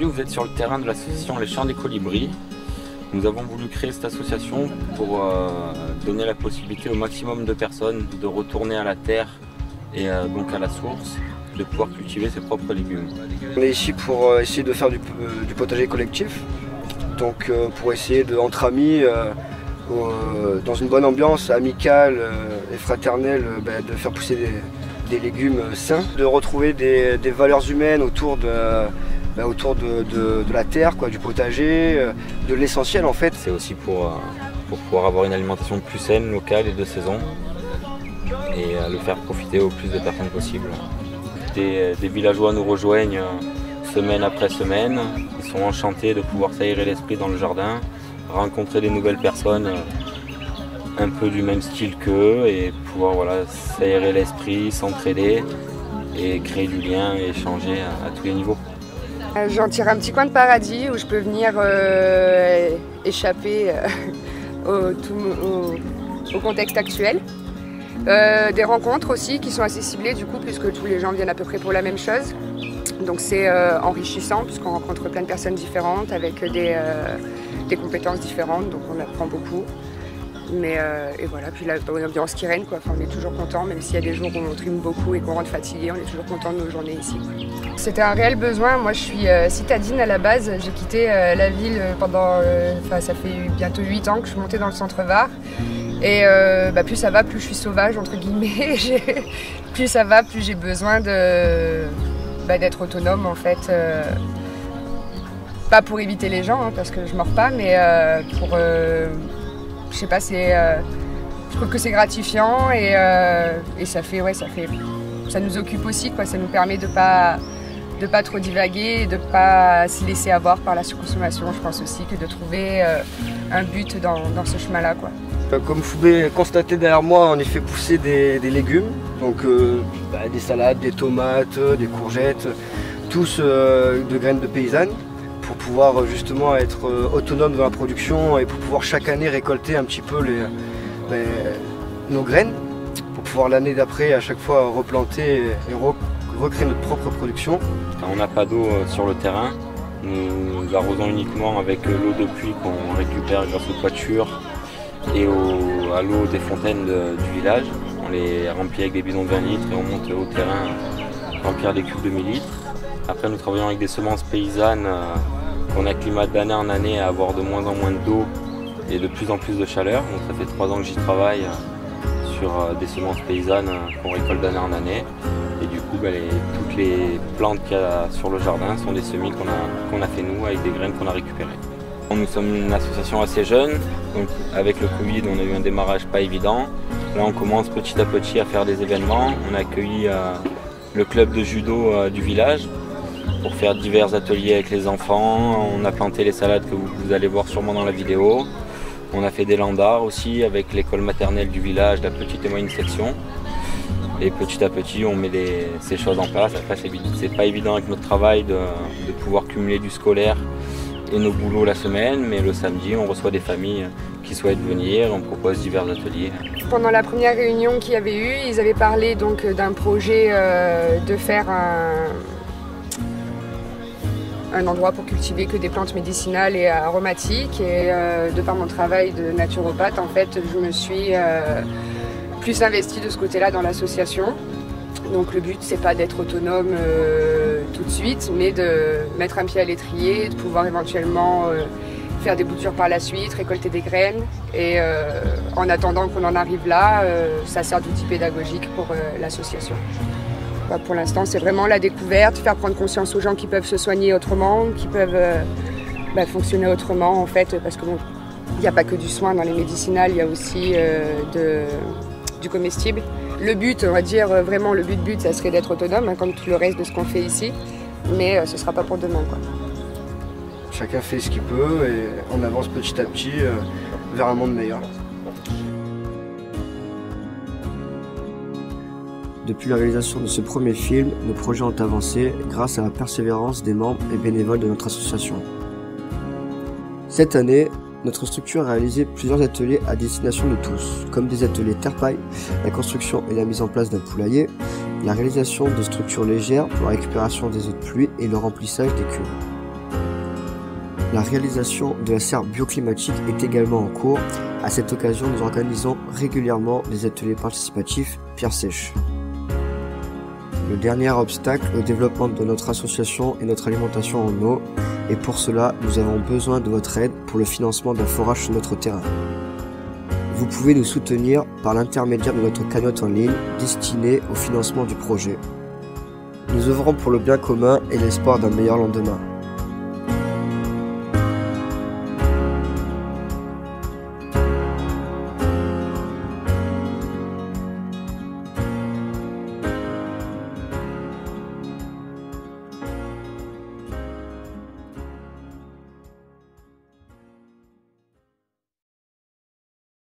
Aujourd'hui, vous êtes sur le terrain de l'association Les Champs des Colibris. Nous avons voulu créer cette association pour donner la possibilité au maximum de personnes de retourner à la terre et donc à la source, de pouvoir cultiver ses propres légumes. On est ici pour essayer de faire du potager collectif, donc pour essayer entre amis, dans une bonne ambiance amicale et fraternelle, de faire pousser des légumes sains, de retrouver des valeurs humaines autour de la terre, du potager, de l'essentiel en fait. C'est aussi pour pouvoir avoir une alimentation plus saine, locale et de saison et le faire profiter au plus de personnes possible. Des villageois nous rejoignent semaine après semaine. Ils sont enchantés de pouvoir s'aérer l'esprit dans le jardin, rencontrer des nouvelles personnes un peu du même style qu'eux et pouvoir s'aérer l'esprit, s'entraider et créer du lien et échanger à tous les niveaux. J'en tire un petit coin de paradis où je peux venir échapper au contexte actuel. Des rencontres aussi qui sont assez ciblées du coup puisque tous les gens viennent à peu près pour la même chose. Donc c'est enrichissant puisqu'on rencontre plein de personnes différentes avec des compétences différentes, donc on apprend beaucoup. Et voilà, puis la bonne ambiance qui règne, on est toujours content, même s'il y a des jours où on trime beaucoup et qu'on rentre fatigué, on est toujours content de nos journées ici. C'était un réel besoin. Moi je suis citadine à la base, j'ai quitté la ville pendant, ça fait bientôt 8 ans que je suis montée dans le centre Var. Et plus ça va, plus je suis sauvage entre guillemets, plus ça va, plus j'ai besoin d'être autonome en fait. Pas pour éviter les gens, parce que je mords pas, mais pour... je sais pas, je trouve que c'est gratifiant et ça nous occupe aussi, ça nous permet de pas trop divaguer, de pas s'y laisser avoir par la surconsommation. Je pense aussi que de trouver un but dans ce chemin-là. Comme vous pouvez constater derrière moi, on y fait pousser des légumes, donc des salades, des tomates, des courgettes, tous de graines de paysannes, pour pouvoir justement être autonome dans la production et pour pouvoir chaque année récolter un petit peu nos graines, pour pouvoir l'année d'après à chaque fois replanter et recréer notre propre production. Quand on n'a pas d'eau sur le terrain, nous arrosons uniquement avec l'eau de pluie qu'on récupère grâce aux toitures et à l'eau des fontaines du village. On les remplit avec des bidons de 20 litres et on monte au terrain remplir des cubes de 1000 litres. Après nous travaillons avec des semences paysannes qu'on acclimate d'année en année à avoir de moins en moins d'eau et de plus en plus de chaleur. Donc ça fait 3 ans que j'y travaille sur des semences paysannes qu'on récolte d'année en année. Et du coup toutes les plantes qu'il y a sur le jardin sont des semis qu'on a fait nous avec des graines qu'on a récupérées. Nous sommes une association assez jeune, donc avec le Covid on a eu un démarrage pas évident. Là on commence petit à petit à faire des événements. On a accueilli le club de judo du village pour faire divers ateliers avec les enfants. On a planté les salades que vous allez voir sûrement dans la vidéo. On a fait des landards aussi avec l'école maternelle du village, la petite et moyenne section. Et petit à petit on met ces choses en place. Après c'est pas évident avec notre travail de pouvoir cumuler du scolaire et nos boulots la semaine, mais le samedi on reçoit des familles qui souhaitent venir, on propose divers ateliers. Pendant la première réunion qu'il y avait eu, ils avaient parlé donc d'un projet de faire un endroit pour cultiver que des plantes médicinales et aromatiques, et de par mon travail de naturopathe en fait je me suis plus investie de ce côté-là dans l'association. Donc le but c'est pas d'être autonome tout de suite, mais de mettre un pied à l'étrier, de pouvoir éventuellement faire des boutures par la suite, récolter des graines, et en attendant qu'on en arrive là, ça sert d'outil pédagogique pour l'association. Pour l'instant c'est vraiment la découverte, faire prendre conscience aux gens qui peuvent se soigner autrement, qui peuvent fonctionner autrement en fait, parce que il n'y a pas que du soin dans les médicinales, il y a aussi du comestible. Le but, on va dire vraiment le but, ça serait d'être autonome, comme tout le reste de ce qu'on fait ici, mais ce ne sera pas pour demain. Chacun fait ce qu'il peut et on avance petit à petit vers un monde meilleur. Depuis la réalisation de ce premier film, nos projets ont avancé grâce à la persévérance des membres et bénévoles de notre association. Cette année, notre structure a réalisé plusieurs ateliers à destination de tous, comme des ateliers terre-paille, la construction et la mise en place d'un poulailler, la réalisation de structures légères pour la récupération des eaux de pluie et le remplissage des cuves. La réalisation de la serre bioclimatique est également en cours. À cette occasion, nous organisons régulièrement des ateliers participatifs pierre sèche. Le dernier obstacle au développement de notre association est notre alimentation en eau, et pour cela, nous avons besoin de votre aide pour le financement d'un forage sur notre terrain. Vous pouvez nous soutenir par l'intermédiaire de notre cagnotte en ligne destinée au financement du projet. Nous œuvrons pour le bien commun et l'espoir d'un meilleur lendemain.